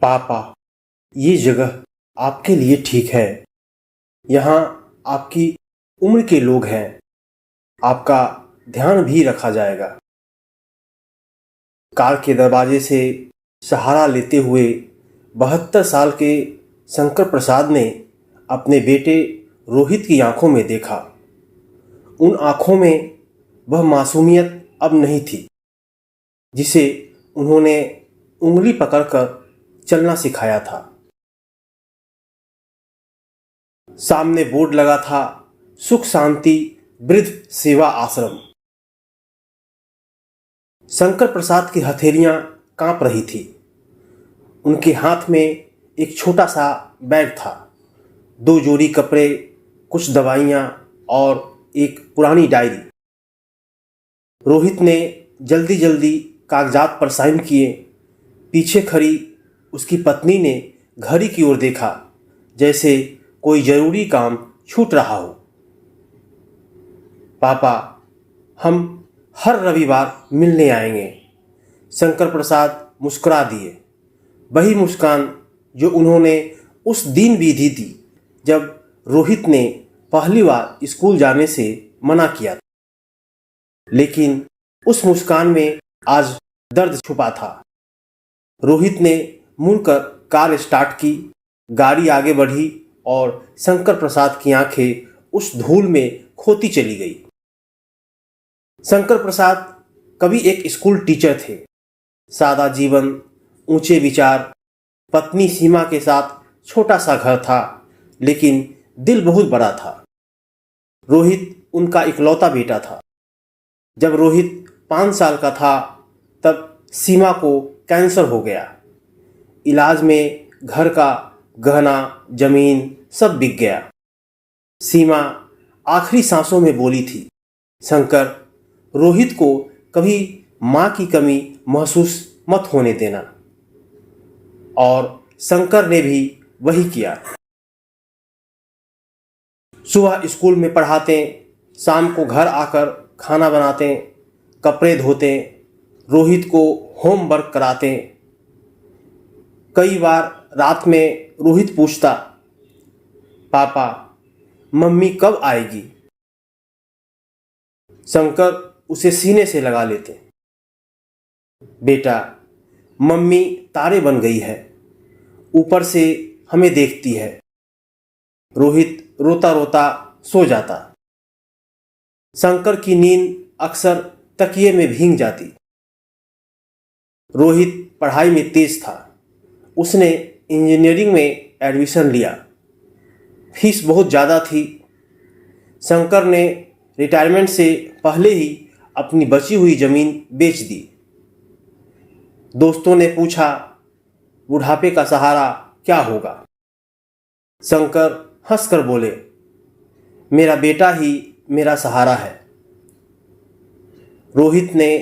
पापा, ये जगह आपके लिए ठीक है। यहाँ आपकी उम्र के लोग हैं। आपका ध्यान भी रखा जाएगा। कार के दरवाजे से सहारा लेते हुए 72 साल के शंकर प्रसाद ने अपने बेटे रोहित की आंखों में देखा। उन आंखों में वह मासूमियत अब नहीं थी जिसे उन्होंने उंगली पकड़कर चलना सिखाया था। सामने बोर्ड लगा था, सुख शांति वृद्ध सेवा आश्रम। शंकर प्रसाद की हथेलियां कांप रही थी। उनके हाथ में एक छोटा सा बैग था। 2 जोड़ी कपड़े, कुछ दवाइयां और एक पुरानी डायरी। रोहित ने जल्दी जल्दी कागजात पर साइन किए। पीछे खड़ी उसकी पत्नी ने घड़ी की ओर देखा, जैसे कोई जरूरी काम छूट रहा हो। पापा, हम हर रविवार मिलने आएंगे। शंकर प्रसाद मुस्कुरा दिए। वही मुस्कान जो उन्होंने उस दिन भी दी थी जब रोहित ने पहली बार स्कूल जाने से मना किया था। लेकिन उस मुस्कान में आज दर्द छुपा था। रोहित ने मुड़कर कार स्टार्ट की। गाड़ी आगे बढ़ी और शंकर प्रसाद की आंखें उस धूल में खोती चली गई। शंकर प्रसाद कभी एक स्कूल टीचर थे। सादा जीवन, ऊंचे विचार। पत्नी सीमा के साथ छोटा सा घर था, लेकिन दिल बहुत बड़ा था। रोहित उनका इकलौता बेटा था। जब रोहित 5 साल का था तब सीमा को कैंसर हो गया। इलाज में घर का गहना, जमीन सब बिक गया। सीमा आखिरी सांसों में बोली थी, शंकर, रोहित को कभी माँ की कमी महसूस मत होने देना। और शंकर ने भी वही किया। सुबह स्कूल में पढ़ाते, शाम को घर आकर खाना बनाते, कपड़े धोते, रोहित को होमवर्क कराते। कई बार रात में रोहित पूछता, पापा, मम्मी कब आएगी? शंकर उसे सीने से लगा लेते। बेटा, मम्मी तारे बन गई है, ऊपर से हमें देखती है। रोहित रोता रोता सो जाता। शंकर की नींद अक्सर तकिए में भीग जाती। रोहित पढ़ाई में तेज था। उसने इंजीनियरिंग में एडमिशन लिया। फीस बहुत ज़्यादा थी। शंकर ने रिटायरमेंट से पहले ही अपनी बची हुई ज़मीन बेच दी। दोस्तों ने पूछा, बुढ़ापे का सहारा क्या होगा? शंकर हंसकर बोले, मेरा बेटा ही मेरा सहारा है। रोहित ने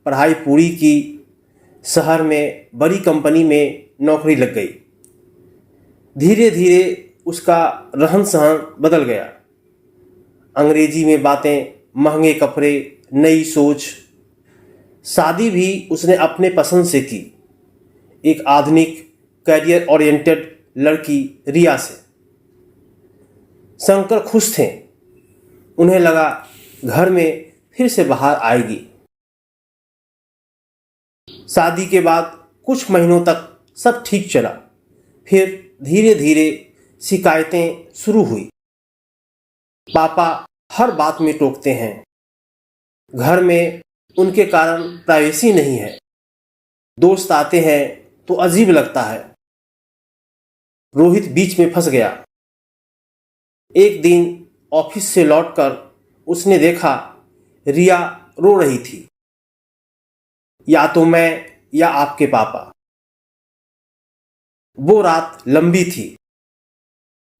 पढ़ाई पूरी की। शहर में बड़ी कंपनी में नौकरी लग गई। धीरे धीरे उसका रहन सहन बदल गया। अंग्रेजी में बातें, महंगे कपड़े, नई सोच। शादी भी उसने अपने पसंद से की, एक आधुनिक कैरियर ओरिएंटेड लड़की रिया से। शंकर खुश थे। उन्हें लगा घर में फिर से बाहर आएगी। शादी के बाद कुछ महीनों तक सब ठीक चला। फिर धीरे धीरे शिकायतें शुरू हुई। पापा हर बात में टोकते हैं। घर में उनके कारण प्राइवेसी नहीं है। दोस्त आते हैं तो अजीब लगता है। रोहित बीच में फंस गया। एक दिन ऑफिस से लौटकर उसने देखा रिया रो रही थी। या तो मैं या आपके पापा। वो रात लंबी थी।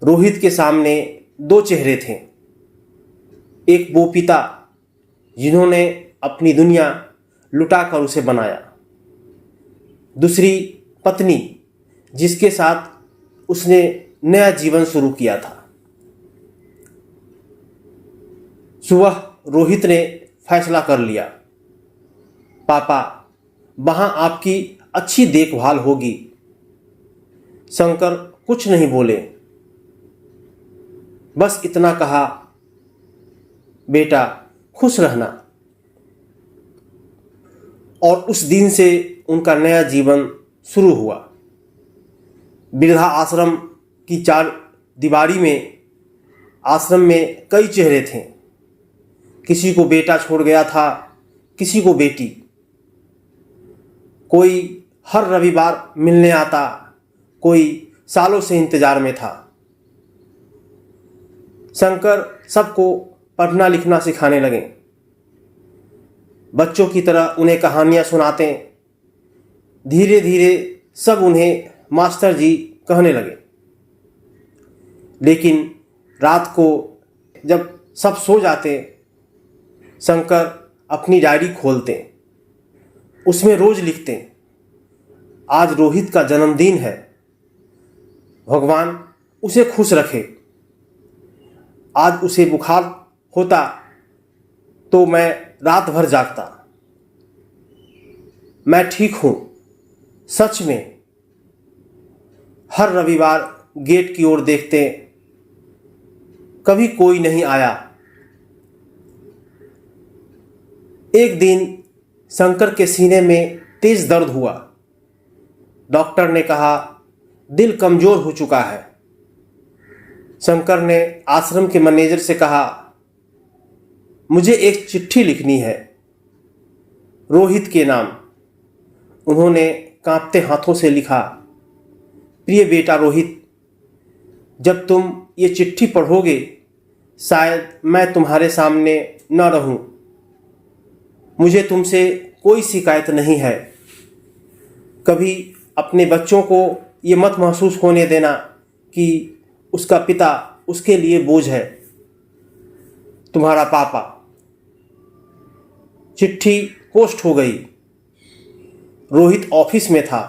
रोहित के सामने 2 चेहरे थे। एक वो पिता जिन्होंने अपनी दुनिया लुटाकर उसे बनाया। दूसरी पत्नी जिसके साथ उसने नया जीवन शुरू किया था। सुबह रोहित ने फैसला कर लिया, पापा, वहाँ आपकी अच्छी देखभाल होगी। शंकर कुछ नहीं बोले, बस इतना कहा, बेटा खुश रहना। और उस दिन से उनका नया जीवन शुरू हुआ। वृद्धा आश्रम की चार दीवारी में आश्रम में कई चेहरे थे। किसी को बेटा छोड़ गया था, किसी को बेटी। कोई हर रविवार मिलने आता, कोई सालों से इंतजार में था। शंकर सबको पढ़ना लिखना सिखाने लगे। बच्चों की तरह उन्हें कहानियाँ सुनाते। धीरे धीरे सब उन्हें मास्टर जी कहने लगे। लेकिन रात को जब सब सो जाते, शंकर अपनी डायरी खोलते। उसमें रोज लिखते, आज रोहित का जन्मदिन है, भगवान उसे खुश रखे। आज उसे बुखार होता तो मैं रात भर जागता। मैं ठीक हूँ, सच में। हर रविवार गेट की ओर देखते, कभी कोई नहीं आया। एक दिन शंकर के सीने में तेज दर्द हुआ। डॉक्टर ने कहा दिल कमजोर हो चुका है। शंकर ने आश्रम के मैनेजर से कहा, मुझे एक चिट्ठी लिखनी है, रोहित के नाम। उन्होंने कांपते हाथों से लिखा, प्रिय बेटा रोहित, जब तुम ये चिट्ठी पढ़ोगे शायद मैं तुम्हारे सामने न रहूं। मुझे तुमसे कोई शिकायत नहीं है। कभी अपने बच्चों को ये मत महसूस होने देना कि उसका पिता उसके लिए बोझ है। तुम्हारा पापा। चिट्ठी पोस्ट हो गई। रोहित ऑफिस में था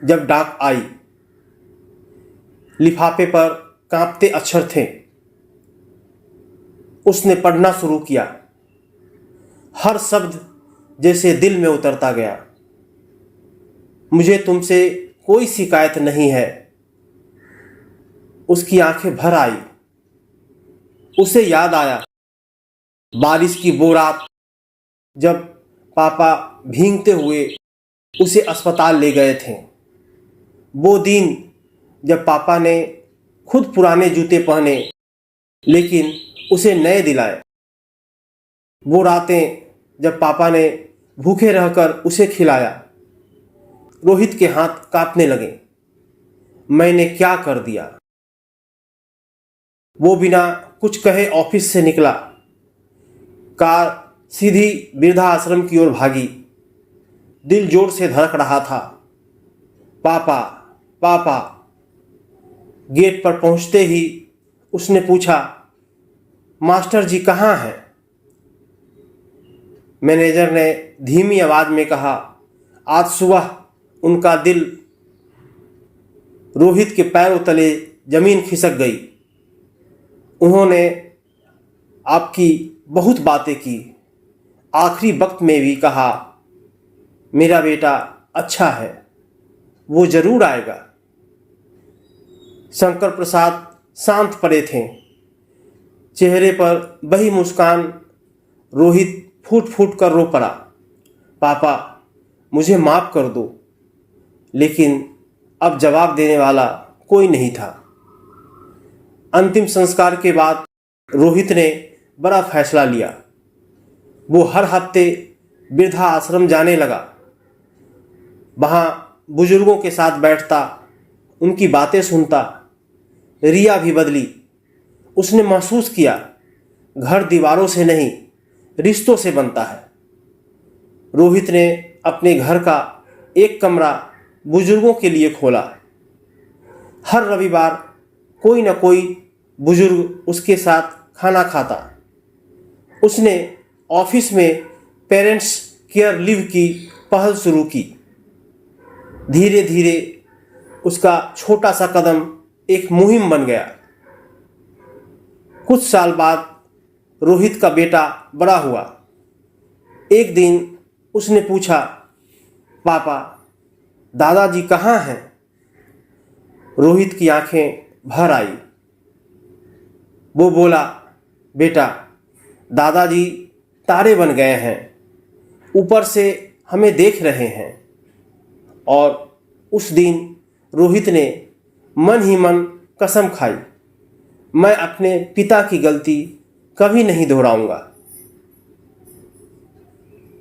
जब डाक आई। लिफाफे पर कांपते अक्षर थे। उसने पढ़ना शुरू किया। हर शब्द जैसे दिल में उतरता गया। मुझे तुमसे कोई शिकायत नहीं है। उसकी आंखें भर आई। उसे याद आया बारिश की वो रात जब पापा भीगते हुए उसे अस्पताल ले गए थे। वो दिन जब पापा ने खुद पुराने जूते पहने लेकिन उसे नए दिलाए। वो रातें जब पापा ने भूखे रहकर उसे खिलाया। रोहित के हाथ कांपने लगे। मैंने क्या कर दिया। वो बिना कुछ कहे ऑफिस से निकला। कार सीधी वृद्धाश्रम की ओर भागी। दिल जोर से धड़क रहा था। पापा, पापा। गेट पर पहुंचते ही उसने पूछा, मास्टर जी कहाँ हैं? मैनेजर ने धीमी आवाज में कहा, आज सुबह उनका दिल रोहित के पैरों तले जमीन खिसक गई। उन्होंने आपकी बहुत बातें की। आखिरी वक्त में भी कहा, मेरा बेटा अच्छा है, वो जरूर आएगा। शंकर प्रसाद शांत पड़े थे। चेहरे पर वही मुस्कान। रोहित फूट फूट कर रो पड़ा। पापा, मुझे माफ कर दो। लेकिन अब जवाब देने वाला कोई नहीं था। अंतिम संस्कार के बाद रोहित ने बड़ा फैसला लिया। वो हर हफ्ते वृद्धा आश्रम जाने लगा। वहाँ बुजुर्गों के साथ बैठता, उनकी बातें सुनता। रिया भी बदली। उसने महसूस किया, घर दीवारों से नहीं, रिश्तों से बनता है। रोहित ने अपने घर का एक कमरा बुजुर्गों के लिए खोला। हर रविवार कोई न कोई बुजुर्ग उसके साथ खाना खाता। उसने ऑफिस में पेरेंट्स केयर लीव की पहल शुरू की। धीरे धीरे उसका छोटा सा कदम एक मुहिम बन गया। कुछ साल बाद रोहित का बेटा बड़ा हुआ। एक दिन उसने पूछा, पापा, दादाजी कहाँ हैं? रोहित की आंखें भर आई। वो बोला, बेटा, दादाजी तारे बन गए हैं, ऊपर से हमें देख रहे हैं। और उस दिन रोहित ने मन ही मन कसम खाई, मैं अपने पिता की गलती कभी नहीं दोहराऊंगा।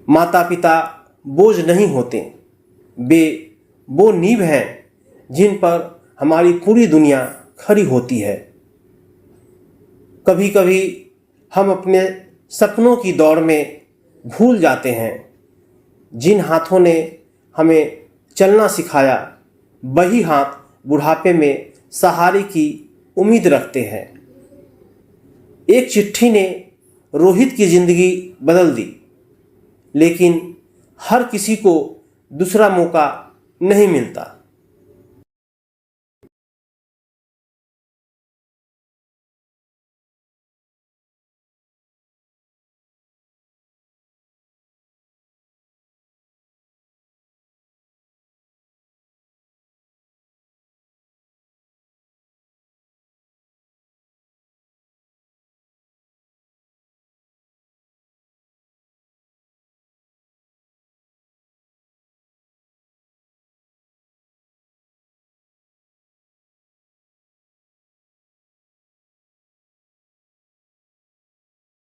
माता पिता बोझ नहीं होते, वे वो नींव हैं जिन पर हमारी पूरी दुनिया खड़ी होती है। कभी कभी हम अपने सपनों की दौड़ में भूल जाते हैं जिन हाथों ने हमें चलना सिखाया, वही हाथ बुढ़ापे में सहारे की उम्मीद रखते हैं। एक चिट्ठी ने रोहित की जिंदगी बदल दी, लेकिन हर किसी को दूसरा मौका नहीं मिलता।